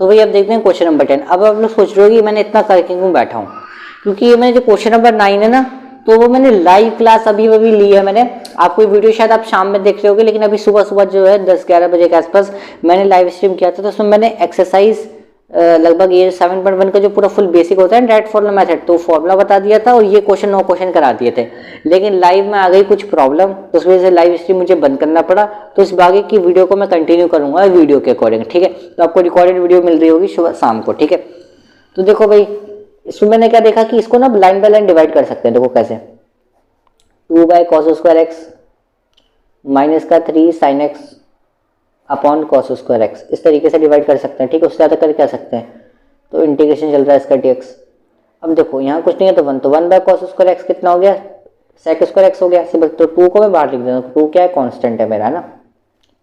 तो वही अब देखते हैं क्वेश्चन नंबर 10। अब आप लोग सोच रहे हो कि मैंने इतना करके क्यों बैठा हूँ, क्योंकि ये मैंने जो क्वेश्चन नंबर 9 है ना, तो वो मैंने लाइव क्लास अभी अभी ली है मैंने। आपको वीडियो शायद आप शाम में देख रहे होगे, लेकिन अभी सुबह सुबह जो है 10-11 बजे के आसपास मैंने लाइव स्ट्रीम किया था। तो उसमें मैंने एक्सरसाइज लगभग ये 7.1 का जो पूरा फुल बेसिक होता है डायरेक्ट फॉर्मूला मेथड, तो फॉर्मूला बता दिया था और ये क्वेश्चन 9 क्वेश्चन करा दिए थे। लेकिन लाइव में आ गई कुछ प्रॉब्लम, तो उस वजह से लाइव स्ट्रीम मुझे बंद करना पड़ा। तो इस बाकी की वीडियो को मैं कंटिन्यू करूंगा वीडियो के अकॉर्डिंग, ठीक है। तो आपको रिकॉर्डेड वीडियो मिल रही होगी सुबह शाम को, ठीक है। तो देखो भाई, इसमें मैंने क्या देखा कि इसको ना लाइन बाय लाइन डिवाइड कर सकते हैं। देखो कैसे, 2/cos² x माइनस का 3 sin x upon cos² x, इस तरीके से डिवाइड कर सकते हैं, ठीक है। उससे ज़्यादा कर क्या सकते हैं, तो इंटीग्रेशन चल रहा है इसका dx। अब देखो यहाँ कुछ नहीं है तो 1, तो 1/cos² x कितना हो गया, sec² x हो गया सिंपल। तो 2 को मैं बाहर लिख देता हूँ, 2 क्या है, कांस्टेंट है मेरा, है ना,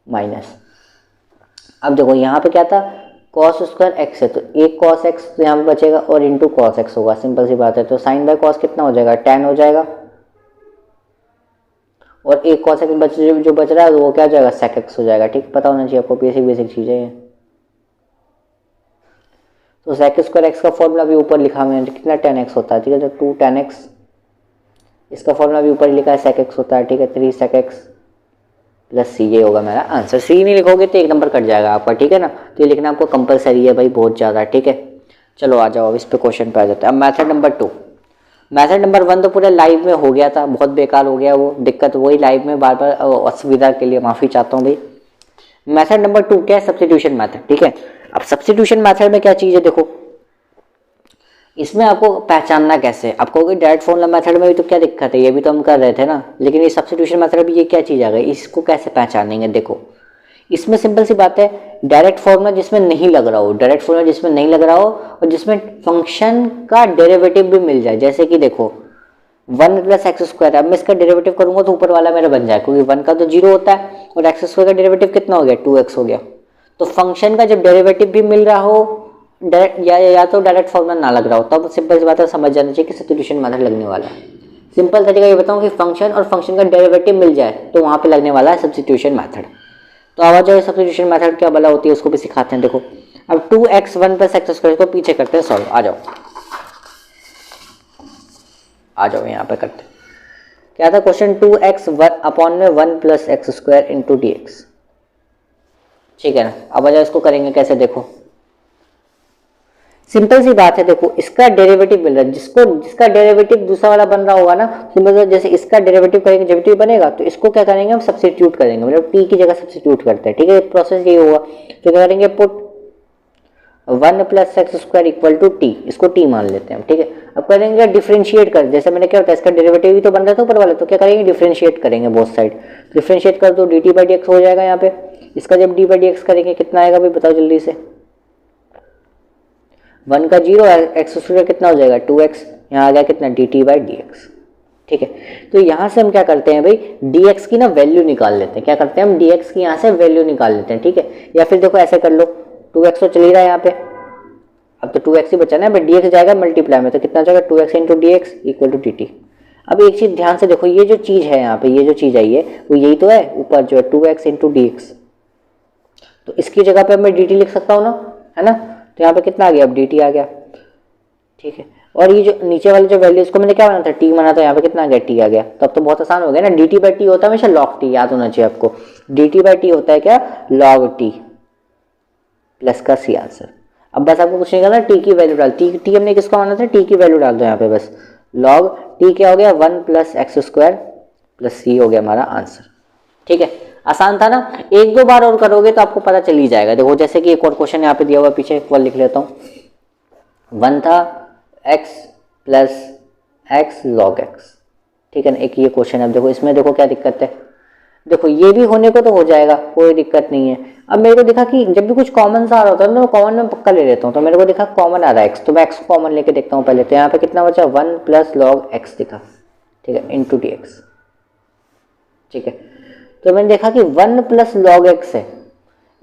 माइनस। अब देखो यहाँ पे क्या था, cos² x है, तो एक cos x तो यहाँ पे बचेगा और इंटू cos x होगा, सिंपल सी बात है। तो sin/cos कितना हो जाएगा, tan हो जाएगा, और एक cos x जो बच रहा है वो क्या हो जाएगा, sec x हो जाएगा, ठीक। पता होना चाहिए आपको, बेसिक चीज़ें हैं। तो sec² x का फॉर्मूला भी ऊपर लिखा मैंने, कितना tan x होता है, ठीक है। तो 2 tan x, इसका फॉर्मूला भी ऊपर लिखा है, sec x होता है, ठीक है। 3 sec x प्लस सी, ये होगा मेरा आंसर। सी नहीं लिखोगे तो 1 नंबर कट जाएगा आपका, ठीक है ना। तो ये लिखना आपको कंपलसरी है भाई, बहुत ज़्यादा, ठीक है। चलो आ जाओ अब इस पे क्वेश्चन पे आ जाते हैं। अब मेथड नंबर 2, मेथड नंबर 1 तो पूरा लाइव में हो गया था, बहुत बेकार हो गया वो, दिक्कत वही लाइव में, बार बार असुविधा के लिए माफ़ी चाहता हूँ भाई। मेथड नंबर 2 क्या है, सब्स्टिट्यूशन मेथड, ठीक है। अब सब्स्टिट्यूशन मेथड में क्या चीज़ है, देखो इसमें आपको पहचानना कैसे, आप कहोगे डायरेक्ट फॉर्मूला मेथड में भी तो क्या दिक्कत है, ये भी तो हम कर रहे थे ना, लेकिन ये सब्स्टिट्यूशन मेथड भी ये क्या चीज़ आ गई, इसको कैसे पहचानेंगे। देखो इसमें सिंपल सी बात है, डायरेक्ट फॉर्मूला जिसमें नहीं लग रहा हो, डायरेक्ट फॉर्मूला जिसमें नहीं लग रहा हो और जिसमें फंक्शन का डेरिवेटिव भी मिल जाए, जैसे कि देखो 1 + x², अब मैं इसका डेरिवेटिव करूंगा तो ऊपर वाला मेरा बन जाए, क्योंकि 1 का तो 0 होता है और x² का डेरिवेटिव कितना हो गया, 2x हो गया। तो फंक्शन का जब डेरिवेटिव भी मिल रहा हो या तो डायरेक्ट फॉर्मूला ना लग रहा हो, तब सिंपल सी बात है, समझ जाना चाहिए कि सब्स्टिट्यूशन मेथड लगने वाला है। सिंपल तरीका ये बताऊं कि फंक्शन और फंक्शन का डेरिवेटिव मिल जाए तो वहां पे लगने वाला है सब्स्टिट्यूशन मेथड। तो आवाज जो सब्स्टिट्यूशन मेथड क्या भला होती है उसको भी सिखाते हैं। देखो अब 2x 1 + x² को पीछे करते हैं सॉल्व, आ जाओ यहाँ पे करते हैं। क्या था क्वेश्चन, 2x 1/1 + x² × dx, ठीक है ना। अब आ जाओ इसको करेंगे कैसे, देखो सिंपल सी बात है। देखो इसका डेरिवेटिव मिल रहा है, जिसका डेरिवेटिव दूसरा वाला बन रहा होगा ना, सिंपल जैसे इसका डेरिवेटिव करेंगे, डेरिवेटिव बनेगा तो इसको क्या करेंगे हम, सब्स्टिट्यूट करेंगे, मतलब t की जगह सब्स्टिट्यूट करते हैं, ठीक है। प्रोसेस ये होगा, तो क्या करेंगे, पुट 1 + x² = t, इसको t मान लेते हैं, ठीक है। अब करेंगे डिफरेंशिएट कर, जैसे मैंने क्या होता है, इसका डेरिवेटिव भी तो बन रहा था ऊपर वाला, तो क्या करेंगे, डिफरेंशिएट करेंगे बोथ साइड। डिफरेंशिएट कर दो, dt/dx हो जाएगा यहाँ पे। इसका जब d/dx करेंगे कितना आएगा भाई, बताओ जल्दी से। 1 का 0, x² कितना हो जाएगा, 2x, यहाँ आ गया कितना, dt/dx, ठीक है। तो यहाँ से हम क्या करते हैं भाई, dx की ना वैल्यू निकाल लेते हैं। क्या करते हैं हम, dx की यहाँ से वैल्यू निकाल लेते हैं, ठीक है। या फिर देखो ऐसे कर लो, 2x तो चल ही रहा है यहाँ पे, अब तो 2x ही बचा ना, बट dx जाएगा मल्टीप्लाई में, तो कितना जाएगा, 2x × dx = dt। अब एक चीज ध्यान से देखो, ये जो चीज है यहाँ पे, ये जो चीज आई है वो यही तो है, ऊपर जो है 2x × dx, तो इसकी जगह पे मैं dt लिख सकता हूँ ना, है ना। तो यहाँ पे कितना आ गया, अब dt आ गया, ठीक है। और ये जो नीचे वाले जो वैल्यू, इसको मैंने क्या बना था, t बना था, यहाँ पे कितना आ गया, t आ गया। तब तो बहुत आसान हो गया ना, dt/t होता है हमेशा log t, याद होना चाहिए आपको। dt/t होता है क्या, log t प्लस का c आंसर। अब बस आपको कुछ नहीं करना, t की वैल्यू डाल, t हमने किसका माना था, t की वैल्यू डाल दो यहाँ पे बस। log t क्या हो गया, 1 + x² + c हो गया हमारा आंसर, ठीक है। आसान था ना, 1-2 बार और करोगे तो आपको पता चल ही जाएगा। देखो जैसे कि एक और क्वेश्चन यहाँ पे दिया हुआ, पीछे एक बार लिख लेता हूँ। 1 था x + x log x, ठीक है ना। एक ये क्वेश्चन है, देखो इसमें देखो क्या दिक्कत है, देखो ये भी होने को तो हो जाएगा, कोई दिक्कत नहीं है। अब मेरे को दिखा कि जब भी कुछ कॉमन सा आ रहा होता है ना, मैं कॉमन में पक्का ले लेता हूँ, तो मेरे को दिखा कॉमन आ रहा है x, तो मैं x कॉमन लेके देखता हूँ पहले। तो यहाँ पे कितना बचा, 1 + log x दिखा, ठीक है, × dx, ठीक है। तो मैंने देखा कि 1 + log x है,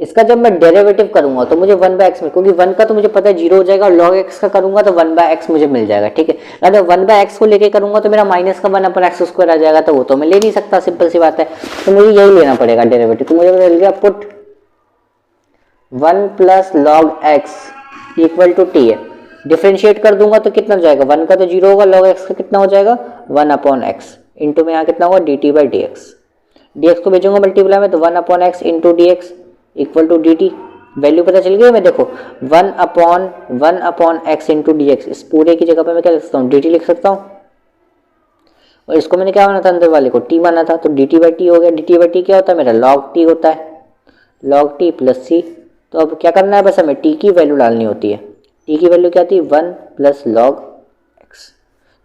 इसका जब मैं डेरिवेटिव करूंगा तो मुझे 1/x में, क्योंकि 1 का तो मुझे पता है 0 हो जाएगा, और log x का करूंगा तो 1/x मुझे मिल जाएगा, ठीक है। अगर 1/x को लेके करूंगा तो मेरा -1/x² आ जाएगा, तो वो तो मैं ले नहीं सकता, सिंपल सी बात है। तो मुझे यही लेना पड़ेगा डेरिवेटिव। तो मुझे मिल गया, put 1 plus log x equal to t है। डिफ्रेंशिएट कर दूंगा तो कितना हो जाएगा, 1 का तो 0 होगा, लॉग एक्स का कितना हो जाएगा 1 अपॉन एक्स इंटू में यहाँ कितना होगा d t by d x. D x को भेजूंगा मल्टीप्लाई में तो 1 upon x into d x equal to d t. Value पता चल गई मैं, देखो 1 upon x into d x, इस पूरे की जगह पे मैं क्या लिख सकता हूँ डी टी लिख सकता हूँ। और इसको मैंने क्या माना था, अंदर वाले को टी माना था, तो डी टी बाई टी हो गया। डी टी बाई टी क्या होता है मेरा, लॉग टी होता है, लॉग टी प्लस सी। तो अब क्या करना है, बस हमें टी की वैल्यू डालनी होती है। टी की वैल्यू क्या थी 1 प्लस लॉग एक्स।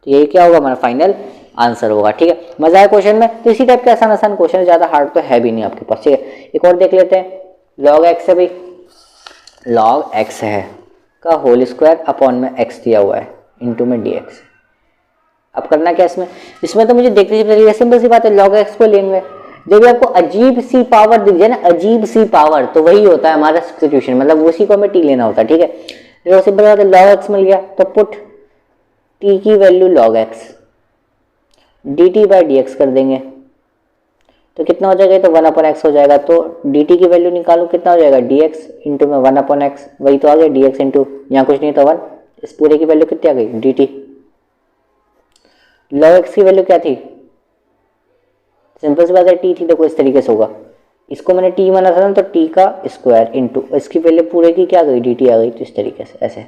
तो ये क्या होगा हमारा फाइनल आंसर होगा। ठीक है, मजा आया क्वेश्चन में। तो इसी टाइप के आसान आसान क्वेश्चन, ज़्यादा हार्ड तो है भी नहीं आपके पास। ठीक है, एक और देख लेते हैं। लॉग एक्स है भाई, लॉग एक्स है का होल स्क्वायर अपॉन में एक्स दिया हुआ है इंटू में डी एक्स। अब करना क्या इसमें तो मुझे देखते चलिए, सिंपल सी बात है, लॉग एक्स को लेंगे। जब भी आपको अजीब सी पावर दिख जाए ना, अजीब सी पावर, तो वही होता है हमारा सब्स्टिट्यूशन, मतलब उसी को हमें टी लेना होता है। ठीक है, जो सिंपल बात है, लॉग एक्स मिल गया तो पुट टी की value log x d t by d x कर देंगे तो कितना हो जाएगा, तो 1 अपॉन एक्स हो जाएगा। तो डी टी की वैल्यू निकालो, कितना हो जाएगा डी एक्स इंटू में 1 अपॉन एक्स, वही तो आ गया डी एक्स इंटू, यहाँ कुछ नहीं था 1, इस पूरे की वैल्यू कितनी आ गई डी टी। लॉग एक्स की वैल्यू क्या थी, सिंपल सी बात है टी थी, देखो इस तरीके से होगा, इसको मैंने टी माना था ना, तो टी का स्क्वायर इंटू इसकी वैल्यू पूरे की क्या आ गई डी टी आ गई, तो इस तरीके से ऐसे।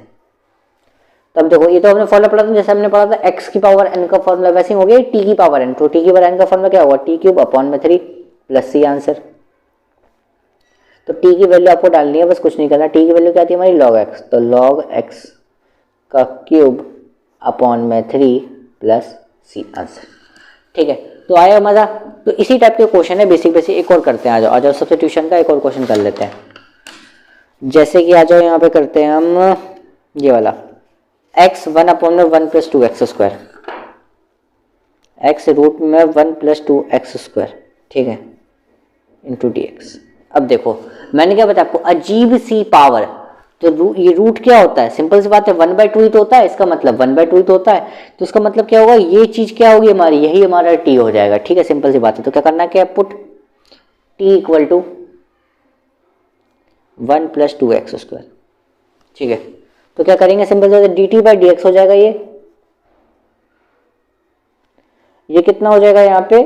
तब देखो ये तो हमने फॉर्मूला पढ़ा था, जैसे हमने पढ़ा था एक्स की पावर एन का फॉर्मूला, वैसे ही हो गया टी की पावर एन। तो टी की पावर एन का फॉर्मूला क्या होगा, टी क्यूब अपॉन में 3 प्लस सी आंसर। तो टी की वैल्यू आपको डालनी है, बस कुछ नहीं करना। टी की वैल्यू क्या थी हमारी लॉग एक्स, तो लॉग एक्स का क्यूब अपॉन में 3 प्लस सी आंसर। ठीक है, तो आया मजा। तो इसी टाइप के क्वेश्चन है बेसिक बेसिक। एक और करते हैं, आ जाओ सब्स्टिट्यूशन का एक और क्वेश्चन कर लेते हैं। जैसे कि आ जाओ यहाँ पे करते हैं हम ये वाला, x 1 अपॉन में 1 plus 2 x square, x root में 1 प्लस 2 एक्स स्क्वायर, ठीक है, इंटू डी एक्स। अब देखो मैंने क्या बताया आपको, अजीब सी पावर। तो ये रूट क्या होता है, सिंपल सी बात है 1/2 ही तो होता है, इसका मतलब 1/2 ही तो होता है। तो इसका मतलब क्या होगा, ये चीज क्या होगी हमारी, यही हमारा t हो जाएगा। ठीक है, सिंपल सी बात है। तो क्या करना है, क्या put t equal to 1 plus 2 x square. ठीक है, तो क्या करेंगे, सिंपल सी बात है d t by d x हो जाएगा। ये कितना हो जाएगा, यहाँ पे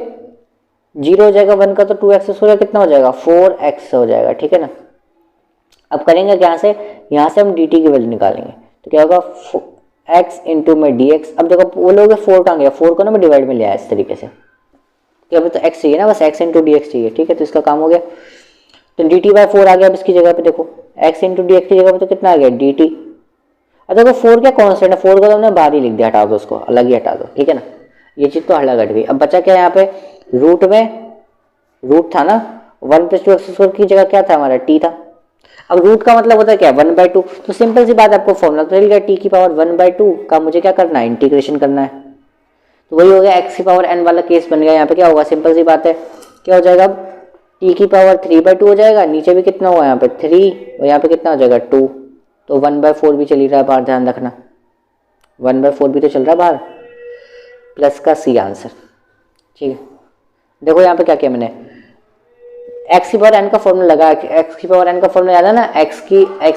0 हो जाएगा, 1 का तो 2 एक्स स्क्वायर कितना हो जाएगा 4x हो जाएगा। ठीक है ना। अब करेंगे यहाँ से हम dt की वैल्यू निकालेंगे, तो क्या होगा x इंटू में dx। अब देखो वो लोग 4 कहाँ गया, 4 को ना मैं डिवाइड में ले आया इस तरीके से, तो अभी तो x चाहिए ना, बस x इंटू dx चाहिए। ठीक है, तो इसका काम हो गया। तो dt बाई 4 आ गया। अब इसकी जगह पे देखो x इंटू dx की जगह पे तो कितना आ गया dt। अब देखो 4 क्या कॉन्स्टेंट है, 4 को तो हमने बाहर ही लिख दिया, हटा दो उसको, अलग ही हटा दो। ठीक है ना, ये चीज़ तो हल्ला घट गई। अब बचा क्या यहाँ पे, रूट था ना, 1 प्लस 2 एक्स स्क्वायर की जगह क्या था हमारा t था। अब रूट का मतलब होता है क्या 1/2। तो सिंपल सी बात आपको फॉर्मूला तो मिल गया, टी की पावर 1/2 का मुझे क्या करना है, इंटीग्रेशन करना है। तो वही हो गया, एक्स की पावर एन वाला केस बन गया। यहाँ पे क्या होगा, सिंपल सी बात है, क्या हो जाएगा, अब टी की पावर 3/2 हो जाएगा, नीचे भी कितना हुआ यहाँ पे 3, और यहाँ पे कितना हो जाएगा 2। तो 1/4 भी चल ही रहा है बाहर, ध्यान रखना 1/4 भी तो चल रहा है बाहर, प्लस का सी आंसर। ठीक है, देखो यहाँ पे क्या किया मैंने, एक्स की पावर एन का फॉर्मूला लगा, एक्स की पावर एन का फॉर्मूला याद है ना, एक्स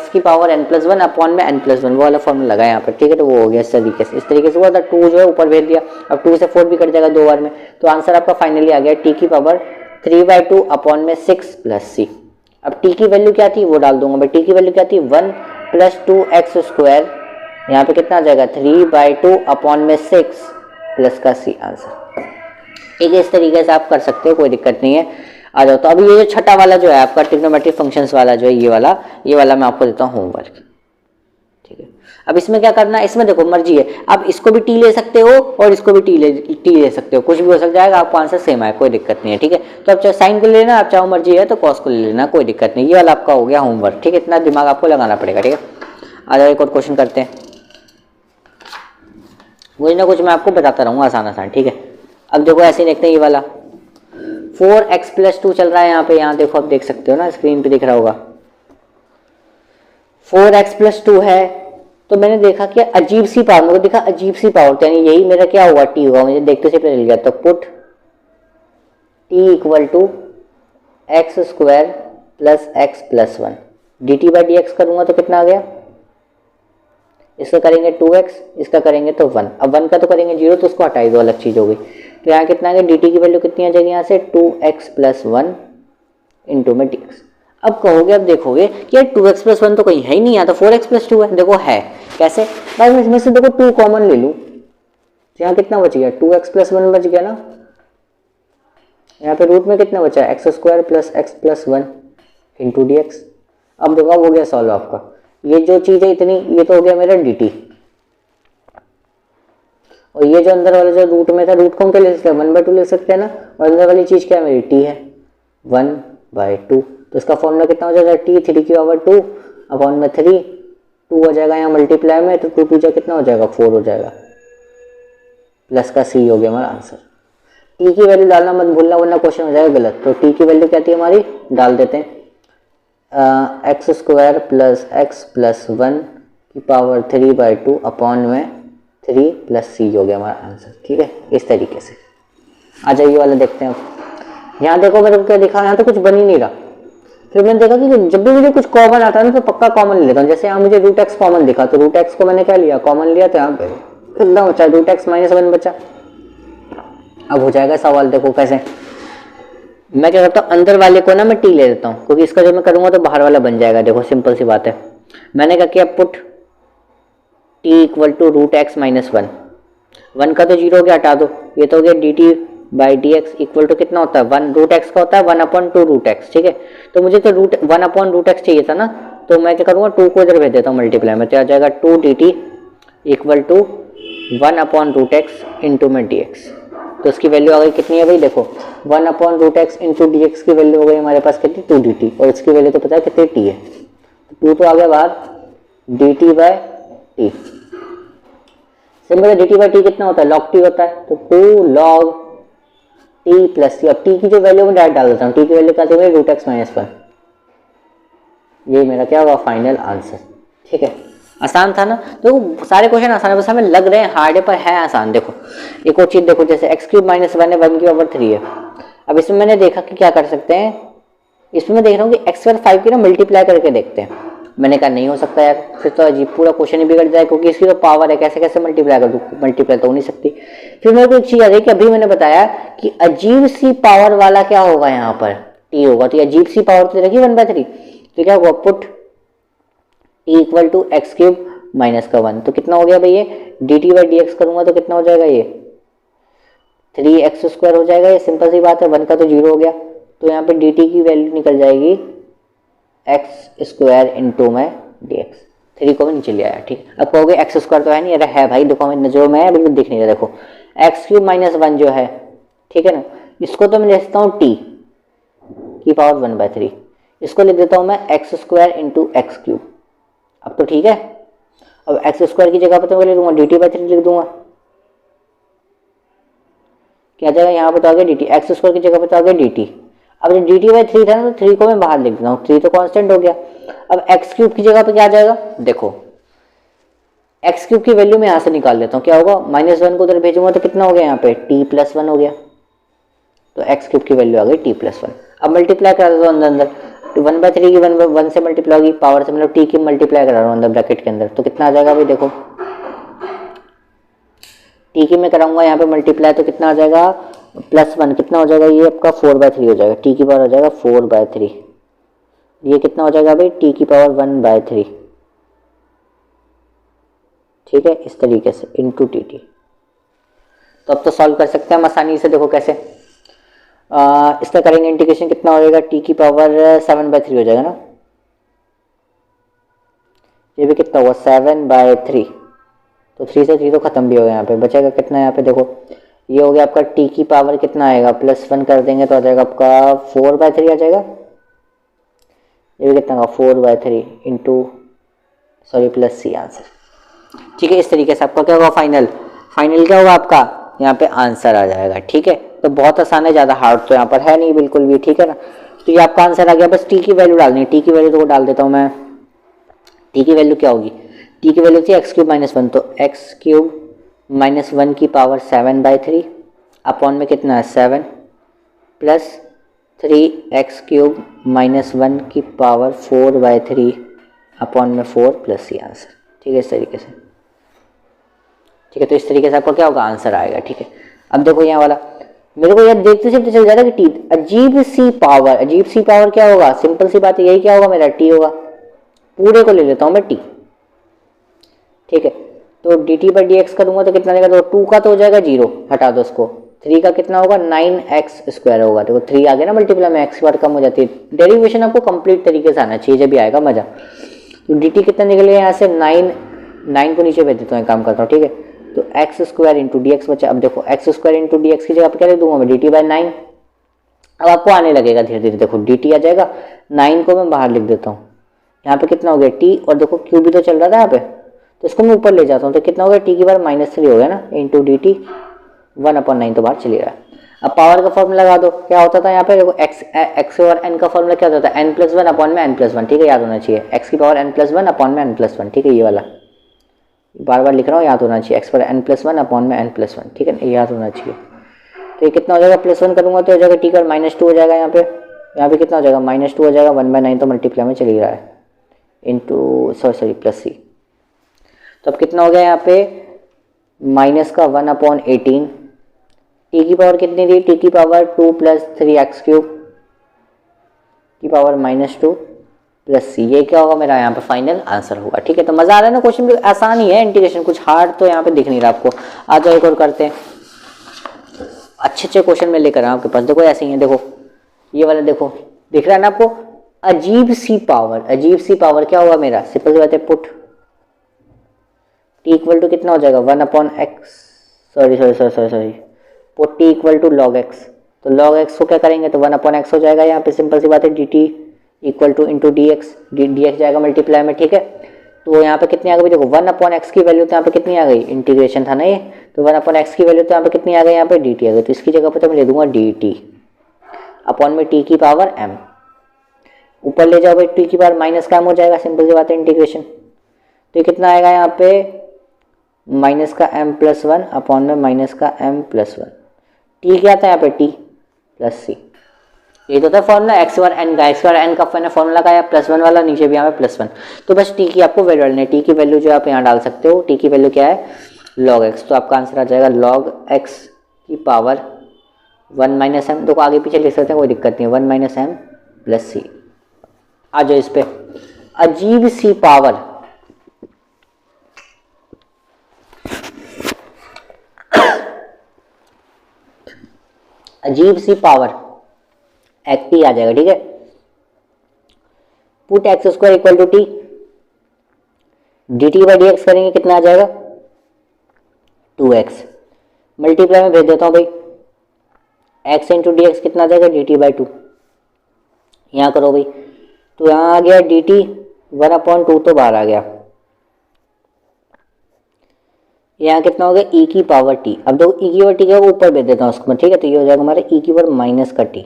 की पावर एन प्लस 1 अपॉन में एन प्लस 1, वो वाला फॉर्मूला लगा यहाँ पर। ठीक है, तो वो हो गया इस तरीके से हुआ था। 2 जो है ऊपर भेज दिया, अब 2 से 4 भी कट जाएगा 2 बार में, तो आंसर आपका फाइनली आ गया टी की पावर 3/2 अपॉन में 6 प्लस सी। अब टी की वैल्यू क्या थी वो डाल दूंगा मैं, टी की वैल्यू क्या थी 1 प्लस 2 एक्स स्क्वायर, यहाँ पे कितना आ जाएगा 3/2 अपॉन में 6 प्लस का सी आंसर। ठीक है, इस तरीके से आप कर सकते हो, कोई दिक्कत नहीं है। आ जाओ, तो अभी ये जो छठा वाला जो है आपका ट्रिग्नोमेट्रिक फंक्शंस वाला जो है, ये वाला मैं आपको देता हूँ होमवर्क। ठीक है, अब इसमें क्या करना है, इसमें देखो मर्जी है, आप इसको भी टी ले सकते हो और इसको भी टी ले सकते हो, कुछ भी हो सकता जाएगा, आपको आंसर सेम आए, कोई दिक्कत नहीं है। ठीक है, तो अब चाहे साइन को ले लेना, आप चाहो मर्जी है तो कॉस को ले लेना, कोई दिक्कत नहीं। ये वाला आपका हो गया होमवर्क। ठीक है, इतना दिमाग आपको लगाना पड़ेगा। ठीक है, आ जाओ एक और क्वेश्चन करते हैं, कुछ ना कुछ मैं आपको बताता रहूँगा आसान। ठीक है, अब देखो ऐसे देखते हैं, ये वाला 4x प्लस 2 चल रहा है यहाँ पे, यहाँ देखो आप देख सकते हो ना, स्क्रीन पे दिख रहा होगा 4x प्लस 2 है। तो मैंने देखा कि अजीब सी पावर, मेरे को दिखा अजीब सी पावर, तो यानी यही मेरा क्या हुआ t हुआ, मुझे देखते से पता चल गया। तो put t equal to x square plus x plus 1। dt by d x करूँगा तो कितना आ गया, इसका करेंगे 2x, इसका करेंगे तो 1। अब 1 का तो करेंगे 0, तो उसको हटाई दो, अलग चीज़ हो गई। तो यहाँ कितना आ गया, dt की वैल्यू कितनी आ जाएगी यहाँ से 2x प्लस 1 इंटू में dx। अब कहोगे, अब देखोगे कि यार 2x प्लस 1 तो कहीं है ही नहीं, यहाँ तो 4x प्लस 2 है। देखो है कैसे भाई, मैं इसमें से देखो 2 कॉमन ले लूँ, तो यहाँ कितना बच गया, 2x प्लस 1 बच गया ना। यहाँ पे रूट में कितना बचा, x square plus x plus 1 into d x. अब देखो अब हो गया सॉल्व आपका। ये जो चीज़ है इतनी, ये तो हो गया मेरा dt, और ये जो अंदर वाला जो रूट में था, रूट को हम क्या ले सकते हैं, 1/2 ले सकते हैं ना, और अंदर वाली चीज़ क्या है मेरी, t है 1/2। तो इसका फॉर्मूला कितना हो जाएगा, t 3 की पावर 2 अपॉन में 3, 2 हो जाएगा यहाँ मल्टीप्लाई में, तो 2 2 जा कितना हो जाएगा, 4 हो जाएगा, प्लस का c हो गया हमारा आंसर। t की वैल्यू डालना मत भूलना, वरना क्वेश्चन हो जाएगा गलत। तो t की वैल्यू क्या थी हमारी, डाल देते हैं x square plus x plus 1 की पावर 3/2 अपॉन में 3 प्लस c हो गया हमारा आंसर। ठीक है, इस तरीके से आ जाइए वाला देखते हैं। अब यहाँ देखो मेरे को क्या दिखा, यहाँ तो कुछ बन ही नहीं रहा। फिर मैंने देखा कि जब भी मुझे कुछ कॉमन आता है ना, तो पक्का कॉमन ले लेता हूँ। जैसे यहाँ मुझे रूट एक्स कॉमन दिखा, तो रूट एक्स को मैंने क्या लिया, कॉमन लिया, तो यहाँ पे कितना बचा, रूट एक्स माइनस 1 बचा। अब हो जाएगा सवाल, देखो कैसे। मैं क्या करता हूँ, अंदर वाले को ना मैं टी ले लेता हूँ, क्योंकि इसका जो मैं करूँगा तो बाहर वाला बन जाएगा। देखो सिंपल सी बात है। मैंने क्या किया, put t equal to root x minus 1, 1 का तो 0 हो गया, हटा दो। ये तो हो गया d t by d x equal to कितना होता है, 1 रूट एक्स का होता है 1/2 रूट एक्स। ठीक है, तो मुझे तो 1 रूट एक्स चाहिए था ना, तो मैं क्या करूँगा, 2 को इधर भेज देता हूँ मल्टीप्लाई में, तो आ जाएगा 2 d t equal to 1 root x into में डी एक्स। तो इसकी वैल्यू आ गई कितनी है भाई, देखो 1 root x into d x की वैल्यू हो गई हमारे पास कितनी, 2 डी टी, और इसकी वैल्यू तो पता है कितनी टी है, 2 तो आ गया बाहर, d t by t. Simple, d t by t कितना होता है, लॉग टी होता है, तो 2 लॉग टी प्लस टी। अब टी की जो वैल्यू मैं डायरेक्ट डाल देता हूँ, टी की वैल्यू क्या थी, रूट एक्स माइनस 1। ये मेरा क्या होगा, फाइनल आंसर। ठीक है, आसान था ना। तो सारे क्वेश्चन आसान है, बस हमें लग रहे हैं हार्ड है, पर है आसान। देखो एक और चीज़ देखो, जैसे एक्स क्यूब माइनस 1 है, 1 की पावर 3 है। अब इसमें मैंने देखा कि क्या कर सकते हैं, इसमें मैं देख रहा हूँ कि एक्स स्क्वायर 5 की ना मल्टीप्लाई करके देखते हैं। मैंने कहा नहीं हो सकता यार, फिर तो अजीब पूरा क्वेश्चन ही बिगड़ जाए, क्योंकि इसकी तो पावर है, कैसे कैसे मल्टीप्लाई कर दूँ, मल्टीप्लाई तो हो नहीं सकती। फिर मेरे को एक चीज़ आ रही कि अभी मैंने बताया कि अजीब सी पावर वाला क्या होगा, यहाँ पर टी होगा। तो अजीब सी पावर तो रखी 1/3, तो क्या होगा, put t equal to x cube minus का 1, तो कितना हो गया भाई, ये d t by d x करूँगा तो कितना हो जाएगा, ये 3x स्क्वायर हो जाएगा। ये सिंपल सी बात है, 1 का तो 0 हो गया, तो यहाँ पे डी टी की वैल्यू निकल जाएगी एक्स स्क्वायर इंटू में डी एक्स। 3 को भी नीचे ले आया। ठीक, अब कहोगे एक्स स्क्वायर तो है नहीं, अरे है भाई, देखो मेरी नजरों में है, बिल्कुल दिख नहीं रहा। देखो एक्स क्यूब माइनस 1 जो है, ठीक है ना, इसको तो मैं ले सकता हूँ टी की पावर 1/3, इसको लिख देता हूँ मैं x square into x cube. अब तो ठीक है, अब एक्स स्क्वायर की जगह पर तो मैं लिख दूंगा डी टी बाई 3 लिख दूंगा, क्या जाएगा यहाँ पे, तो आ गया डी टी, एक्स स्क्वायर की जगह पर तो आ गया डी टी। अब डी टी बाई 3 था ना, तो 3 को मैं बाहर लिख देता हूँ, 3 तो कांस्टेंट हो गया। अब एक्स क्यूब की जगह पे क्या आ जाएगा, देखो एक्स क्यूब की वैल्यू मैं यहाँ से निकाल लेता हूँ, क्या होगा, -1 को उधर भेजूंगा तो कितना हो गया यहाँ पे, टी प्लस 1 हो गया। तो एक्स क्यूब की वैल्यू आ गई टी प्लस 1। अब मल्टीप्लाई करा दो अंदर अंदर, 1/3 की 1 से मल्टीप्लाई होगी, पावर से मतलब टी की मल्टीप्लाई करा रहा हूँ अंदर ब्रैकेट के अंदर, तो कितना आ जाएगा भाई, देखो टी की मैं कराऊंगा यहाँ पे मल्टीप्लाई, तो कितना आ जाएगा, +1 कितना हो जाएगा, ये आपका 4/3 हो जाएगा, टी की पावर हो जाएगा 4/3। ये कितना हो जाएगा भाई, टी की पावर 1/3। ठीक है, इस तरीके से इंटू टी टी। तो अब तो सॉल्व कर सकते हैं हम आसानी से। देखो कैसे, इसका करेंगे इंटीग्रेशन, कितना हो जाएगा, टी की पावर 7/3 हो जाएगा ना, ये भी कितना हुआ 7/3, तो 3 से 3 तो खत्म भी हो गया। यहाँ पे बचेगा कितना, यहाँ पे देखो ये हो गया आपका टी की पावर कितना आएगा, +1 कर देंगे तो आ जाएगा आपका 4/3 आ जाएगा। ये भी कितना होगा 4/3 into sorry plus c answer. ठीक है, इस तरीके से आपका क्या होगा, फाइनल क्या होगा आपका, यहाँ पे आंसर आ जाएगा। ठीक है, तो बहुत आसान है, ज़्यादा हार्ड तो यहाँ पर है नहीं बिल्कुल भी। ठीक है ना, तो ये आपका आंसर आ गया। बस टी की वैल्यू डालनी है, टी की वैल्यू तो डाल देता हूँ मैं। टी की वैल्यू क्या होगी, टी की वैल्यू थी एक्स क्यूब माइनस 1, तो एक्स क्यूब माइनस 1 की पावर 7/3 अपॉन में कितना है 7 प्लस 3x³ -1 की पावर 4/3 अपॉन में 4 प्लस सी आंसर। ठीक है, इस तरीके से। ठीक है, तो इस तरीके से आपका क्या होगा, आंसर आएगा। ठीक है, अब देखो यहाँ वाला, मेरे को यार देखते से चल जाता है कि टी अजीब सी पावर, अजीब सी पावर क्या होगा, सिंपल सी बात है, यही क्या होगा मेरा, टी होगा। पूरे को ले लेता हूँ मैं टी। ठीक है, तो dt/dx करूँगा तो कितना देगा, तो 2 का तो हो जाएगा 0, हटा दो उसको। 3 का कितना होगा, 9x² होगा। देखो 3 आ गया ना मल्टीप्लाई में, x बार कम हो जाती है। डेरिवेशन आपको कंप्लीट तरीके से आना चाहिए, जब भी आएगा मजा। तो dt कितना निकले यहाँ से, 9 को नीचे भेज देता हूँ, काम करता हूँ। ठीक है, तो x² इंटू dx बचा। अब देखो x² इंटू dx की जगह पर क्या लिख दूंगा मैं, dt/9। अब आपको आने लगेगा धीरे धीरे, देखो dt आ जाएगा, 9 को मैं बाहर लिख देता हूँ। यहाँ पे कितना हो गया t, और देखो q भी तो चल रहा था यहाँ पे, तो इसको मैं ऊपर ले जाता हूँ, तो कितना हो गया, t की पावर -3 हो गया ना, इंटू dt 1/9 तो बाहर चली रहा है। अब पावर का फॉर्मूला लगा दो, क्या होता था यहाँ पे, देखो x और n का फॉर्मूला क्या होता था, n+1 अपॉन में n+1। ठीक है, याद होना चाहिए, x की पावर n+1 अपॉन में n+1। ठीक है, ये वाला बार बार लिख रहा हूँ, याद होना चाहिए, x पर n+1 अपॉन में n+1। ठीक है, ये याद होना चाहिए। तो ये कितना हो जाएगा, +1 करूँगा तो हो जाएगा t का -2 हो जाएगा। यहाँ पे कितना हो जाएगा, -2 हो जाएगा, 1/9 तो मल्टीप्लाई में चली रहा है, इंटू सॉरी प्लस सी। तो अब कितना हो गया यहाँ पे, -1/18। टी की पावर कितनी थी, टी की पावर 2 + 3x³ की पावर -2 प्लस सी। ये क्या होगा मेरा यहाँ पे फाइनल आंसर होगा। ठीक है, तो मजा आ रहा है ना, क्वेश्चन भी आसान ही है, इंटीग्रेशन कुछ हार्ड तो यहाँ पे दिख नहीं रहा आपको। आ जाओ एक और करते हैं, अच्छे क्वेश्चन में लेकर आपके पास। देखो ऐसे ही है, देखो ये वाला देखो, दिख रहा है ना आपको, अजीब सी पावर। अजीब सी पावर क्या होगा मेरा, सिंपल सी बात है, पुट t इक्वल टू कितना हो जाएगा, 1/x, sorry put t equal to log x। तो log x को क्या करेंगे, तो 1/x हो जाएगा। यहाँ पे सिंपल सी बात है, dt equal two into dx जाएगा मल्टीप्लाई में। ठीक है, तो यहाँ पे कितनी आ गई, देखो 1/x की वैल्यू तो यहाँ पे कितनी आ गई, इंटीग्रेशन था ना ये, तो 1/x की वैल्यू तो यहाँ पे कितनी आ गई, यहाँ पे dt आ गई। तो इसकी जगह पर तो मैं ले दूंगा dt अपॉन में t की पावर m। ऊपर ले जाओ भाई, t की पावर माइनस का m हो जाएगा, सिंपल सी बात है, इंटीग्रेशन। तो ये कितना आएगा यहाँ पे, -m+1 अपॉन में -m+1। टी क्या था यहाँ पे, t + c। ये तो था फॉर्मूला x और n का, x और n का मैंने फॉर्मूला का +1 वाला, नीचे भी यहाँ पे +1। तो बस t की आपको वैल्यू डालनी है। t की वैल्यू जो आप यहाँ डाल सकते हो, t की वैल्यू क्या है, log x। तो आपका आंसर आ जाएगा log x की पावर 1 - m। देखो आगे पीछे लिख सकते हैं, कोई दिक्कत नहीं है, 1 - m + c। आ जाओ इस पे, अजीब सी पावर, अजीब सी पावर टी आ जाएगा। ठीक है, put x² equal to T, dt/dx करेंगे, कितना आ जाएगा, 2x। मल्टीप्लाई में भेज देता हूँ भाई, x इंटू dx कितना आ जाएगा, dt/2। यहाँ करो भाई, तो यहाँ आ गया dt 1/2 तो बाहर आ गया। यहाँ कितना हो गया, e की पावर t। अब देखो e की पावर t क्या, ऊपर भेज देता हूँ उसको मैं। ठीक है, तो ये हो जाएगा हमारे e की पावर -t।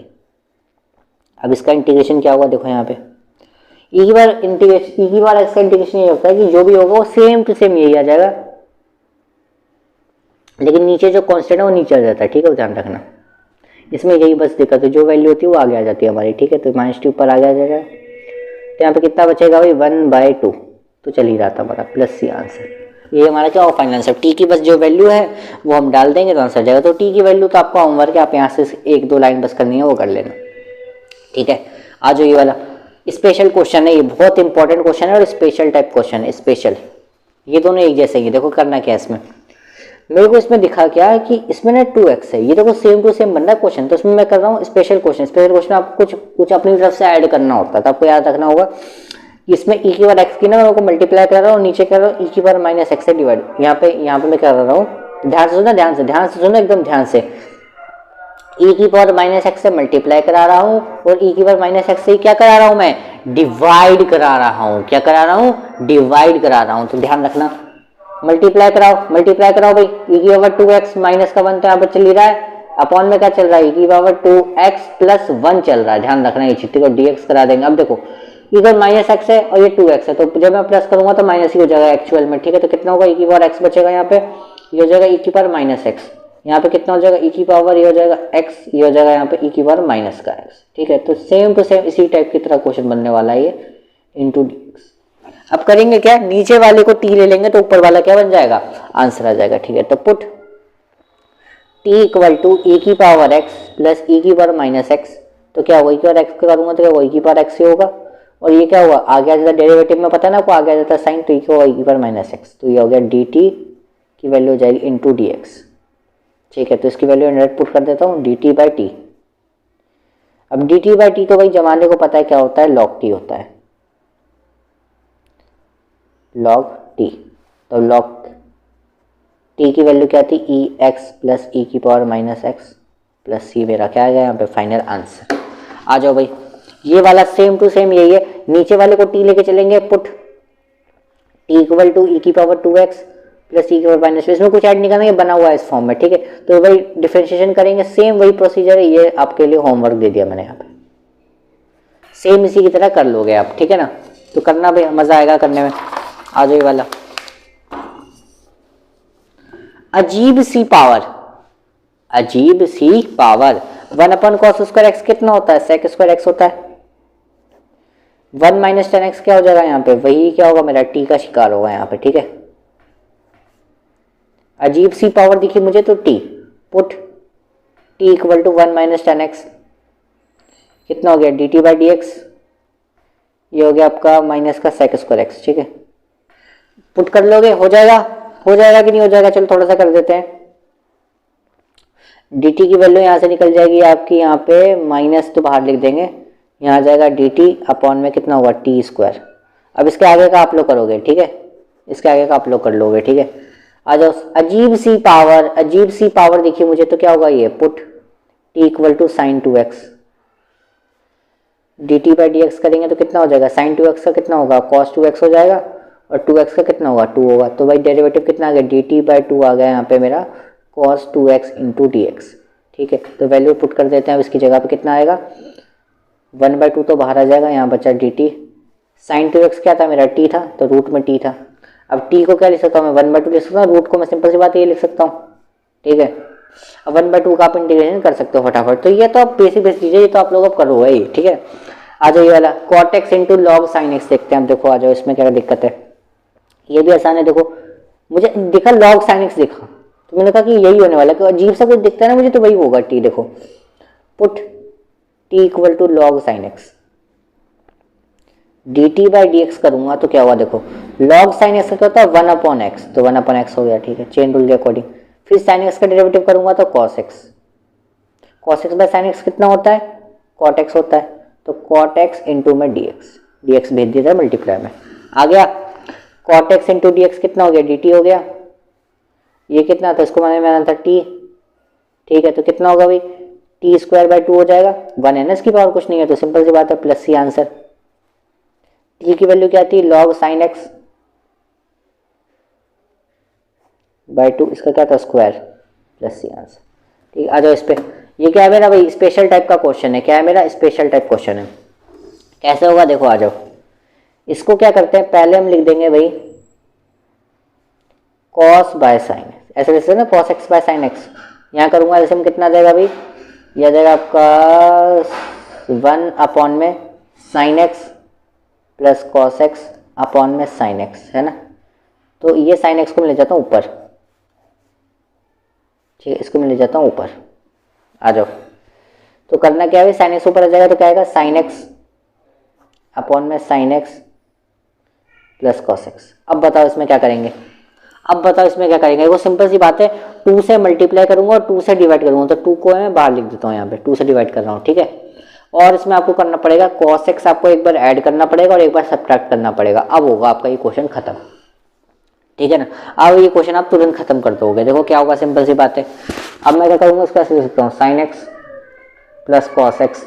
अब इसका इंटीग्रेशन क्या होगा, देखो यहाँ पे e की पावर इंटीग्रेशन, e की पावर x का इंटीग्रेशन ये होता है कि जो भी होगा वो सेम टू सेम यही आ जाएगा, लेकिन नीचे जो कांस्टेंट है वो नीचे आ जाता है। ठीक है, ध्यान रखना, इसमें यही बस दिक्कत है, जो वैल्यू होती है वो आगे आ जाती है हमारी। ठीक है, तो -t ऊपर आ जाएगा, तो यहाँ पे कितना बचेगा भाई, 1/2 तो चल ही रहा था हमारा, प्लस सी आंसर। ये हमारा क्या होगा, फाइनल आंसर। टी की बस जो वैल्यू है वो हम डाल देंगे तो आंसर आ जाएगा। तो टी की वैल्यू तो आपका होमवर्क है, आप यहाँ से 1-2 लाइन बस करनी है, वो कर लेना। ठीक है, आज ये वाला स्पेशल क्वेश्चन है, ये बहुत इंपॉर्टेंट क्वेश्चन है और स्पेशल टाइप क्वेश्चन है। स्पेशल, ये दोनों एक जैसे ही। देखो करना क्या है इसमें, मेरे को इसमें दिखा क्या है कि इसमें ना 2x है, ये देखो सेम टू सेम बन रहा है क्वेश्चन, तो इसमें मैं कर रहा हूँ स्पेशल क्वेश्चन। स्पेशल क्वेश्चन आपको कुछ अपनी तरफ से ऐड करना होता है, तो आपको याद रखना होगा कि इसमें e की पावर x की ना मैं को मल्टीप्लाई कर रहा हूँ, नीचे कर रहा हूँ e की पावर -x से डिवाइड। यहाँ पे मैं कर रहा हूँ, ध्यान से सुनो, ध्यान से सुनो, एकदम ध्यान से। e की पावर -x से मल्टीप्लाई करा रहा हूँ और e की पावर -x से क्या करा रहा हूँ मैं, डिवाइड करा रहा हूँ। क्या करा रहा हूँ, डिवाइड करा रहा हूँ। तो ध्यान रखना, मल्टीप्लाई कराओ भाई। e की पावर 2x माइनस का 1 तो यहाँ पर चल ही रहा है, अपॉन में क्या चल रहा है, e की पावर 2x + 1 चल रहा है। ध्यान रखना, ये चिट्ठी को dx करा देंगे। अब देखो इधर -x है और ये 2x है, तो जब मैं प्लस करूंगा तो माइनस ही हो जाएगा एक्चुअल में। ठीक है, तो कितना होगा, e की पावर x बचेगा यहाँ पे, ये हो जाएगा e की पावर -x। यहाँ पे कितना हो जाएगा e की पावर, ये हो जाएगा x, ये हो जाएगा यहाँ पे e की पावर माइनस का x। ठीक है, तो सेम टू सेम इसी टाइप की तरह क्वेश्चन बनने वाला है ये इंटू dx। अब करेंगे क्या, नीचे वाले को t ले लेंगे तो ऊपर वाला क्या बन जाएगा, आंसर आ जाएगा। ठीक है, तो put t equal to e की पावर x प्लस e की पावर माइनस x, तो क्या होगा, e की पावर x करूंगा तो क्या होगा, e की पावर x ही होगा, और ये क्या हुआ, आगे आ जाता डेरिवेटिव में, पता है ना आपको, आगे आ जाता साइन, तो ये क्या होगा, e की पावर माइनस x, तो ये हो गया dt की वैल्यू हो जाएगी इंटू dx। ठीक है, तो इसकी वैल्यू डायरेक्ट पुट कर देता हूँ dt बाई टी। अब dt बाई टी तो भाई जमाने को पता है क्या होता है, log t होता है, log t। तो log t की वैल्यू क्या थी, ई एक्स प्लस ई की पावर माइनस एक्स प्लस सी, मेरा क्या आ गया यहाँ पे फाइनल आंसर। आ जाओ भाई, ये वाला सेम टू सेम यही है, नीचे वाले को t लेके चलेंगे, पुट t इक्वल टू ई की पावर 2x प्लस ई की पावर माइनस, इसमें कुछ ऐड नहीं करना, ये बना हुआ है इस फॉर्म में। ठीक है, तो भाई डिफरेंशिएशन करेंगे, सेम वही प्रोसीजर है, ये आपके लिए होमवर्क दे दिया मैंने यहाँ पे, सेम इसी की तरह कर लोगे आप। ठीक है ना, तो करना भाई, मजा आएगा करने में। आ जाओ ये वाला, अजीब सी पावर, अजीब सी पावर 1 अपन कॉस स्क्वायर एक्स कितना होता है, सेक स्क्वायर एक्स होता है, 1 माइनस टेन एक्स क्या हो जाएगा यहाँ पे, वही क्या होगा मेरा टी का शिकार होगा यहाँ पे। ठीक है, अजीब सी पावर दिखी मुझे तो t, put t equal to 1 minus ten x, कितना हो गया d t by d x, ये हो गया आपका माइनस का सेक स्क्वायर एक्स। ठीक है, पुट कर लोगे, हो जाएगा, हो जाएगा कि नहीं हो जाएगा, चलो थोड़ा सा कर देते हैं। डी टी की वैल्यू यहाँ से निकल जाएगी आपकी, यहाँ पे माइनस तो बाहर लिख देंगे, यहाँ आ जाएगा डी टी अपॉन में कितना होगा टी स्क्वायर। अब इसके आगे का आप लोग करोगे, ठीक है, इसके आगे का आप लोग कर लोगे। ठीक है, आ जाओ, अजीब सी पावर, अजीब सी पावर देखिए मुझे तो क्या होगा, ये put t equal to sine 2x, d t by d x करेंगे तो कितना हो जाएगा, साइन 2x का कितना होगा, कॉस 2x हो जाएगा, और 2x का कितना होगा 2 होगा, तो भाई डेरिवेटिव कितना आ गया, डी टी बाई 2 आ गया यहाँ पे मेरा cos 2x into d x. ठीक है, तो वैल्यू पुट कर देते हैं, अब इसकी जगह पे कितना आएगा, 1/2 तो बाहर आ जाएगा, यहाँ बचा डी टी, साइन 2x क्या था मेरा टी था, तो रूट में टी था। अब टी को क्या लिख सकता हूँ मैं, 1/2 लिख सकता हूँ, रूट को मैं सिंपल सी बात ये लिख सकता हूँ। ठीक है, अब 1/2 का आप इंटीग्रेशन कर सकते हो फटाफट, तो ये तो आप बेसिक चीज़ है, ये तो आप लोग अब करो ही। ठीक है, आ जाओ ये वाला cot x into log sine x देखते हैं। अब देखो आ जाओ, इसमें क्या दिक्कत है, ये भी आसान है। देखो मुझे दिखा लॉग साइन एक्स दिखा, तो मैंने कहा कि यही होने वाला है, अजीब सा कुछ दिखता है ना मुझे, तो वही होगा टी। देखो put t equal to log sine x, d t by d x करूंगा तो क्या हुआ, देखो लॉग साइन एक्स का क्या होता है 1/x, तो 1/x हो गया। ठीक है, चेन रूल के अकॉर्डिंग, फिर साइन एक्स का डेरिवेटिव करूंगा तो cos x, cos x by sine x कितना होता है, कॉट एक्स होता है, तो कॉट एक्स इंटू में डी एक्स भेज दिया था मल्टीप्लाई में, आ गया cot x into d x कितना हो गया, डी टी हो गया, ये कितना था, इसको मैंने माना था टी। ठीक है, तो कितना होगा भाई, टी स्क्वायर बाई 2 हो जाएगा, 1 है ना इसकी पावर, कुछ नहीं है, तो सिंपल सी बात है प्लस सी आंसर। टी की वैल्यू क्या थी, लॉग साइन एक्स बाई 2, इसका क्या था स्क्वायर, प्लस सी आंसर। ठीक, आ जाओ इस पे, ये क्या है मेरा भाई स्पेशल टाइप का क्वेश्चन है, क्या है मेरा स्पेशल टाइप क्वेश्चन है। कैसे होगा देखो, आ जाओ, इसको क्या करते हैं, पहले हम लिख देंगे भाई कॉस बाय साइन, ऐसे जैसे ना cos x by sine x, यहाँ करूंगा जैसे हम कितना देगा भाई, यह देगा आपका 1 अपॉन में sine x plus cos x upon में साइन एक्स, है ना, तो ये साइन एक्स को मैं ले जाता हूँ ऊपर। ठीक है, इसको मैं ले जाता हूँ ऊपर, आ जाओ, तो करना क्या है, साइन एक्स ऊपर आ जाएगा तो क्या आएगा, साइन एक्स अपॉन में sine x plus cos x. अब बताओ इसमें क्या करेंगे, अब बताओ इसमें क्या करेंगे, वो सिंपल सी बात है, 2 से मल्टीप्लाई करूंगा और 2 से डिवाइड करूंगा, तो 2 को मैं बाहर लिख देता हूँ, यहाँ पे 2 से डिवाइड कर रहा हूँ। ठीक है, और इसमें आपको करना पड़ेगा कॉस एक्स, आपको एक बार ऐड करना पड़ेगा और एक बार सब्ट्रैक्ट करना पड़ेगा, अब होगा आपका ये क्वेश्चन खत्म। ठीक है ना, अब ये क्वेश्चन आप तुरंत खत्म कर दोगे। देखो क्या होगा, सिंपल सी बात है, अब मैं क्या करूंगा, उसका लिख सकता हूँ sine x plus cos x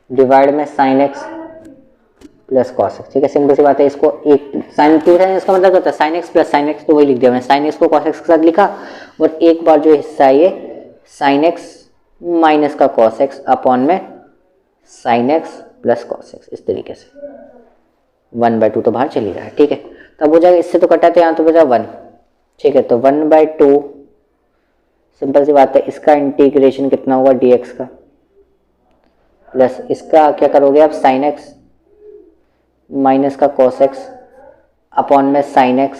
divide में sine x plus cos x. ठीक है, सिंपल सी बात है, इसको एक साइन टू है, इसका मतलब होता है sign x plus sine x, तो वही लिख दिया मैंने, साइन एक्स को कॉस एक्स के साथ लिखा, और एक बार जो हिस्सा है ये साइन एक्स माइनस का कॉस एक्स अपॉन में sine x plus cos x, इस तरीके से 1/2 तो बाहर चली रहा है। ठीक है, तब हो जाएगा, इससे तो कटा तो यहाँ तो बचा 1। ठीक है, तो 1/2 सिंपल सी बात है, इसका इंटीग्रेशन कितना होगा dx का, प्लस इसका क्या करोगे आप sin x माइनस का cos x अपॉन में sin x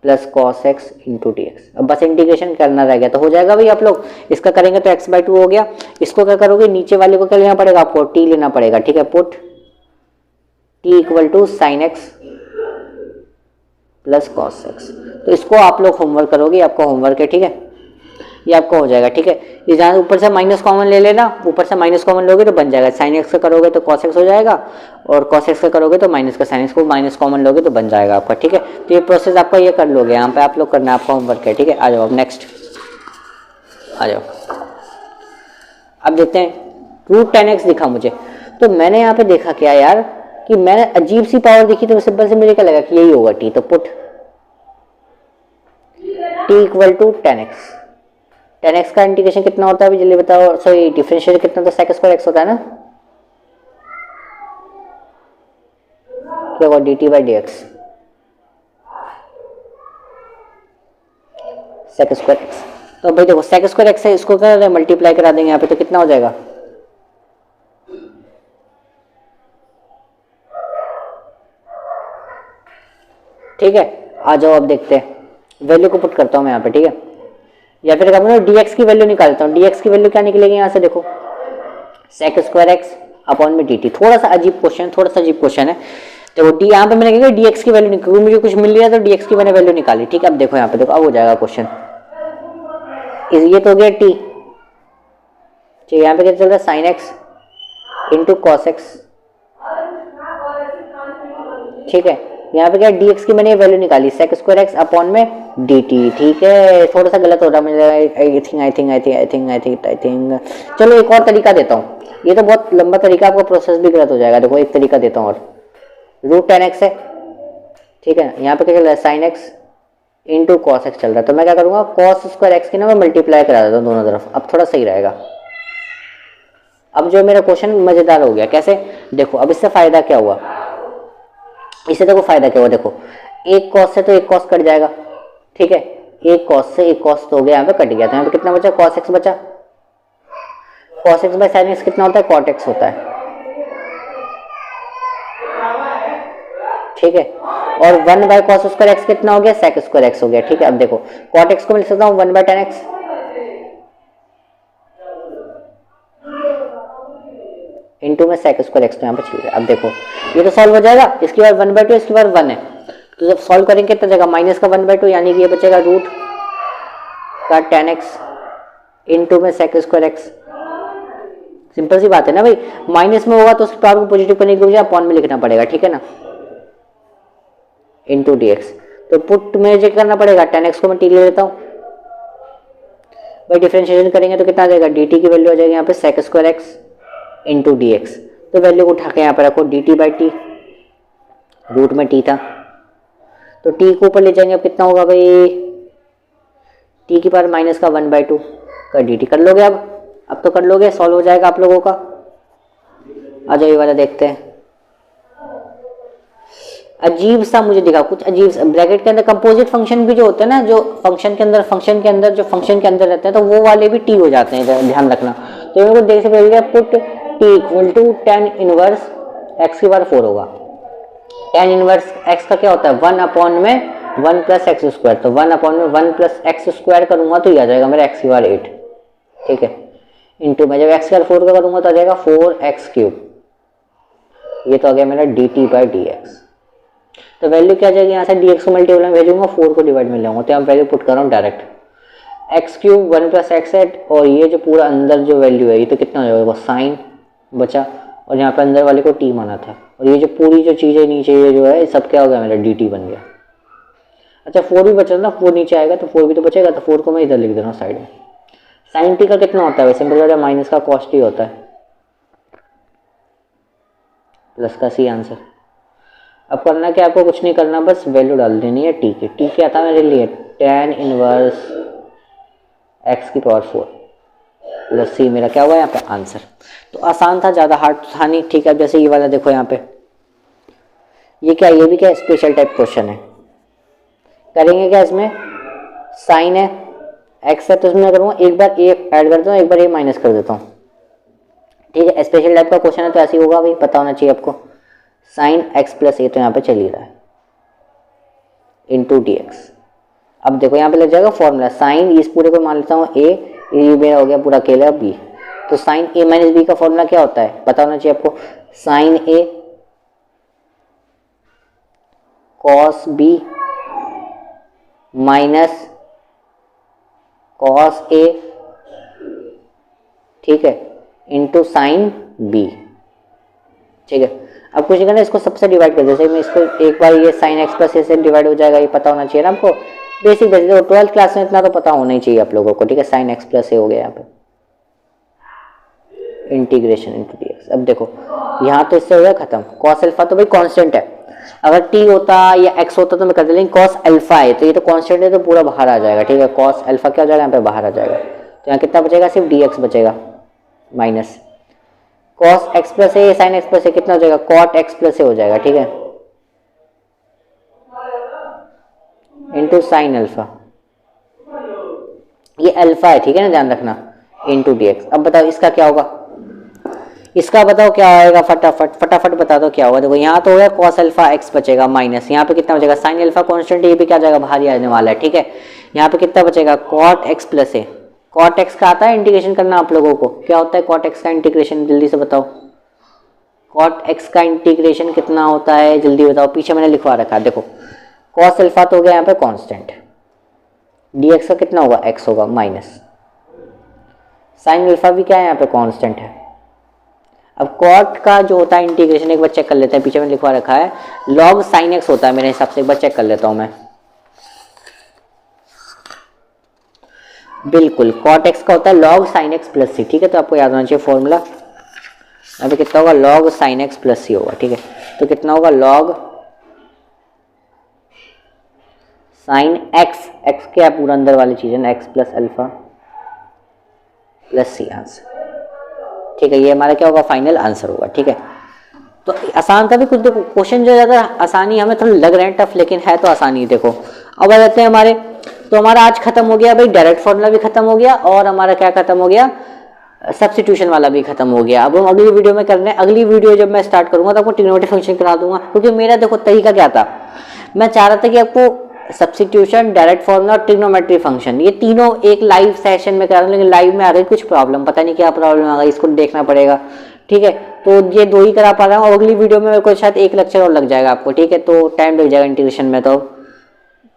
plus cos x into d x. अब बस इंटीग्रेशन करना रह गया तो हो जाएगा भाई आप लोग। इसका करेंगे तो x/2 हो गया। इसको क्या करोगे, नीचे वाले को क्या लेना पड़ेगा आपको, t लेना पड़ेगा, ठीक है। Put t equal to sine x plus cos x. तो इसको आप लोग होमवर्क करोगे, आपका होमवर्क है, ठीक है, ये आपका हो जाएगा, ठीक है। ये जहाँ ऊपर से माइनस कॉमन ले लेना, ऊपर से माइनस कॉमन लोगे तो बन जाएगा, साइन एक्स का करोगे तो कॉस एक्स हो जाएगा, और कॉस एक्स का करोगे तो माइनस का साइन एक्स को माइनस कॉमन लोगे तो बन जाएगा आपका, ठीक है। तो ये प्रोसेस आपका ये कर लोगे, यहाँ पे आप लोग करना, आपका होमवर्क है, ठीक है। आ जाओ अब नेक्स्ट, आ जाओ। अब देखते हैं रूट 10x दिखा मुझे, तो मैंने यहाँ पे देखा क्या यार कि मैंने अजीब सी पावर देखी, तो सिंपल से मुझे क्या लगा कि यही होगा t, तो put t equal to 10x। 10x का इंटीग्रेशन कितना होता है अभी जल्दी बताओ, सॉरी डिफरेंशिएट कितना होता है, sec स्क्वायर x होता है ना, क्या होगा dt by dx sec square x। तो भाई देखो sec स्क्वायर x है, इसको क्या मल्टीप्लाई करा देंगे यहाँ पे, तो कितना हो जाएगा, ठीक है। आ जाओ अब देखते हैं, वैल्यू को पुट करता हूँ मैं यहाँ पे, ठीक है, या फिर क्या dx की वैल्यू निकालता हूँ। dx की वैल्यू क्या निकलेगी यहाँ से, देखो sec स्क्वायर x अपॉन में dt। थोड़ा सा अजीब क्वेश्चन है। देखो डी यहाँ पे मैंने कहा dx की वैल्यू निकाली, मुझे कुछ मिल रहा तो dx की मैंने वैल्यू निकाली, ठीक है। अब देखो यहाँ पे, देखो अब हो जाएगा क्वेश्चन, ये तो हो गया t, ठीक है। यहाँ पे क्या चल रहा है, sine x into cos x, ठीक है। यहाँ पे क्या dx की मैंने वैल्यू निकाली, sec स्क्वायर x अपॉन में dt, ठीक है। थोड़ा सा गलत हो रहा है मुझे, आई थिंक। चलो एक और तरीका देता हूँ, ये तो बहुत लंबा तरीका, आपका प्रोसेस भी गलत हो जाएगा। देखो एक तरीका देता हूँ और, रूट 10x है, ठीक है। यहाँ पे क्या चल रहा है, sine x into cos x चल रहा है, तो मैं क्या करूँगा, कॉस स्क्वायर एक्स की ना मैं मल्टीप्लाई करा देता हूँ दोनों तरफ, अब थोड़ा सही रहेगा। अब जो मेरा क्वेश्चन मजेदार हो गया, कैसे, देखो अब इससे फायदा क्या हुआ, इससे देखो फायदा क्या हुआ, देखो एक कॉस से तो एक कॉस कट जाएगा, ठीक है। एक कॉस से एक कॉस तो हो गया, यहाँ पे कट गया, तो यहाँ पे कितना बचा, कॉस एक्स बचा। Cos x by sine x कितना होता है, कॉट एक्स होता है, ठीक है। और 1 बाय कॉस स्क्वायर एक्स कितना हो गया, सेक स्क्वायर एक्स हो गया, ठीक है। अब देखो कॉट एक्स को मैं लिख सकता हूँ 1 बाय 10x इंटू में सेक स्क्वायर एक्स, तो यहाँ पे चल गया। अब देखो ये तो सॉल्व हो जाएगा, इसके बाद 1/2, इसके बाद 1 है, तो जब सॉल्व करेंगे कितना जाएगा, माइनस का 1/2, यानी कि ये बचेगा रूट का 10x इंटू में सेक स्क्वायर एक्स। सिंपल सी बात है ना भाई, माइनस में होगा तो उस पावर को पॉजिटिव करने के लिए अपॉन में लिखना पड़ेगा, ठीक है ना, इंटू डी एक्स। तो पुट में जो करना पड़ेगा, 10x को मैं टी ले लेता हूँ भाई, डिफरेंशिएशन करेंगे तो कितना आ जाएगा, dt की वैल्यू आ जाएगी यहाँ पे sec square x into d x. तो वैल्यू को उठा के यहाँ पे रखो, dt बाई टी, रूट में t था तो t को ऊपर ले जाएंगे, अब कितना होगा भाई, t की पावर माइनस का 1/2 का dt। कर लोगे अब तो कर लोगे, सॉल्व हो जाएगा आप लोगों का। आ जाओ ये वाला देखते हैं, अजीब सा मुझे दिखा, कुछ अजीब सा। ब्रैकेट के अंदर कंपोजिट फंक्शन भी जो होते हैं ना, जो फंक्शन के अंदर जो फंक्शन के अंदर रहते हैं, तो वो वाले भी t हो जाते हैं, ध्यान रखना। तो इनको देख से पहले put t equal to tan inverse x की बार 4 होगा। tan इनवर्स x का क्या होता है, 1 अपॉन में 1 प्लस एक्स स्क्वायर, तो 1 अपॉन में 1 प्लस एक्स स्क्वायर करूंगा तो ये आ जाएगा मेरा x की बार 8, ठीक है। इंटू में जब x की बार 4 का करूंगा तो आ जाएगा 4x क्यूब, ये तो आ गया मेरा dt बाई डी एक्स। तो वैल्यू क्या आ जाएगी, यहाँ से dx को मल्टीपल में भेजूंगा, 4 को डिवाइड में लाऊंगा, तो यहाँ वैल्यू पुट कर रहा हूँ direct, x cube 1 plus x eight, और ये जो पूरा अंदर जो वैल्यू है ये तो कितना हो जाएगा, साइन बचा, और यहाँ पे अंदर वाले को t माना था, और ये जो पूरी जो चीज़ है नीचे ये जो है सब क्या हो गया, मेरा dt बन गया। अच्छा 4 भी बचा ना, 4 नीचे आएगा तो 4 भी तो बचेगा, तो 4 को मैं इधर लिख दे रहा हूँ साइड में। साइन t का कितना होता है, वैसे सिंपल माइनस का कॉस t होता है, प्लस का सी आंसर। अब करना क्या, आपको कुछ नहीं करना, बस वैल्यू डाल देनी है t की। t क्या था मेरे लिए, tan इनवर्स x की पावर 4 प्लस सी, मेरा क्या हुआ यहाँ पे आंसर। तो आसान था, ज़्यादा हार्ड था नहीं, ठीक है। अब जैसे ये वाला देखो यहाँ पे, ये क्या, ये भी क्या स्पेशल टाइप क्वेश्चन है। करेंगे क्या इसमें, साइन है एक्स है तो इसमें करूँगा एक बार ए ऐड करता हूँ, एक बार ए माइनस कर देता हूँ, ठीक है। स्पेशल टाइप का क्वेश्चन है तो ऐसे ही होगा भाई, पता होना चाहिए आपको। साइन एक्स प्लस ए तो यहाँ पे चल ही रहा है इंटू डी एक्स। अब देखो यहाँ पे लग जाएगा फॉर्मूला, साइन इस पूरे को मान लेता हूँ ए, ये मेरा हो गया पूरा अकेला बी, तो साइन ए माइनस बी का फॉर्मूला क्या होता है पता होना चाहिए आपको। Sign A cos B minus cos A, ठीक है, इंटू साइन बी, ठीक है। अब कुछ करना, इसको सबसे डिवाइड कर, जैसे मैं इसको एक बार ये साइन एक्स प्लस ए से डिवाइड हो जाएगा, ये पता होना चाहिए ना आपको, बेसिक बेसिक 12th क्लास में इतना तो पता होना ही चाहिए आप लोगों को, ठीक है। साइन एक्स प्लस ए हो गया यहाँ पे, इंटीग्रेशन इंटू डी एक्स। अब देखो यहाँ तो इससे हो गया खत्म, कॉस अल्फा तो भाई कांस्टेंट है, अगर टी होता या एक्स होता तो मैं कर दे, लेकिन कॉस अल्फा है तो ये तो कांस्टेंट है तो पूरा बाहर आ जाएगा, ठीक है। कॉस अल्फा क्या हो जाएगा यहाँ पे बाहर आ जाएगा, तो यहाँ कितना बचेगा, सिर्फ डी एक्स बचेगा माइनस कॉस एक्स प्लस ए, साइन एक्स प्लस ए कितना हो जाएगा, कॉट एक्स प्लस ए हो जाएगा, ठीक है, इंटू साइन अल्फा, ये अल्फा है, ठीक है ना, ध्यान रखना, इंटू डी एक्स। अब बताओ इसका क्या होगा, इसका बताओ क्या आएगा, फटाफट फटाफट बता दो क्या होगा। देखो यहाँ तो हो गया कॉस अल्फा एक्स बचेगा माइनस, यहाँ पे कितना बचेगा, साइन अल्फा कांस्टेंट, ये भी क्या जाएगा बाहर ही आने वाला है, ठीक है। यहाँ पे कितना बचेगा, कॉट एक्स प्लस ए, कॉट एक्स का आता है इंटीग्रेशन करना आप लोगों को, क्या होता है कॉट एक्स का इंटीग्रेशन, जल्दी से बताओ। कॉट एक्स का इंटीग्रेशन कितना होता है जल्दी बताओ, पीछे मैंने लिखवा रखा है, देखो कॉस अल्फा तो हो गया यहाँ पे कांस्टेंट, डी एक्स का कितना होगा, एक्स होगा माइनस साइन अल्फा भी क्या है यहाँ पे कांस्टेंट है। अब कॉट का जो होता है इंटीग्रेशन एक बार चेक कर लेते हैं, पीछे मैंने लिखवा रखा है लॉग साइन एक्स होता है मेरे हिसाब से, एक बार चेक कर लेता हूं मैं। बिल्कुल कॉट एक्स का होता है लॉग साइन एक्स प्लस सी, ठीक है, तो आपको याद होना चाहिए फॉर्मूला। यहाँ पे कितना होगा, लॉग साइन एक्स प्लस सी होगा, ठीक है, तो कितना होगा लॉग साइन एक्स, एक्स क्या है पूरा अंदर वाली चीज है ना, x plus alpha plus c answer, ठीक है, ये हमारा क्या होगा फाइनल आंसर होगा, ठीक है। तो आसान था भी कुछ, देखो क्वेश्चन जो ज़्यादा आसानी हमें थोड़ा लग रहे हैं टफ, लेकिन है तो आसानी। देखो अब आ जाते हैं हमारे, तो हमारा आज खत्म हो गया भाई, डायरेक्ट फॉर्मूला भी खत्म हो गया और हमारा क्या खत्म हो गया, सब्स्टिट्यूशन वाला भी खत्म हो गया। अब हम अगली वीडियो में करने, अगली वीडियो जब मैं स्टार्ट करूंगा तो आपको ट्रिग्नोमेट्रिक फंक्शन करा दूंगा, क्योंकि मेरा देखो तरीका क्या था, मैं चाह रहा था कि आपको सब्स्टिट्यूशन, डायरेक्ट फॉर्मूला और ट्रिग्नोमेट्रिक फंक्शन ये तीनों एक लाइव सेशन में करा दूं, लेकिन लाइव में आ गई कुछ प्रॉब्लम, पता नहीं क्या प्रॉब्लम आ गई, इसको देखना पड़ेगा, ठीक है। तो ये दो ही करा पा रहा हूँ, और अगली वीडियो में मेरे को शायद एक लेक्चर और लग जाएगा आपको, ठीक है, तो टाइम लग जाएगा इंटीग्रेशन में। तो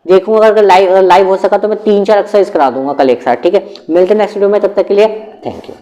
देखूंगा अगर लाइव हो सका तो मैं 3-4 एक्सरसाइज करा दूंगा कल एक साथ, ठीक है। मिलते हैं नेक्स्ट वीडियो में, तब तक के लिए थैंक यू।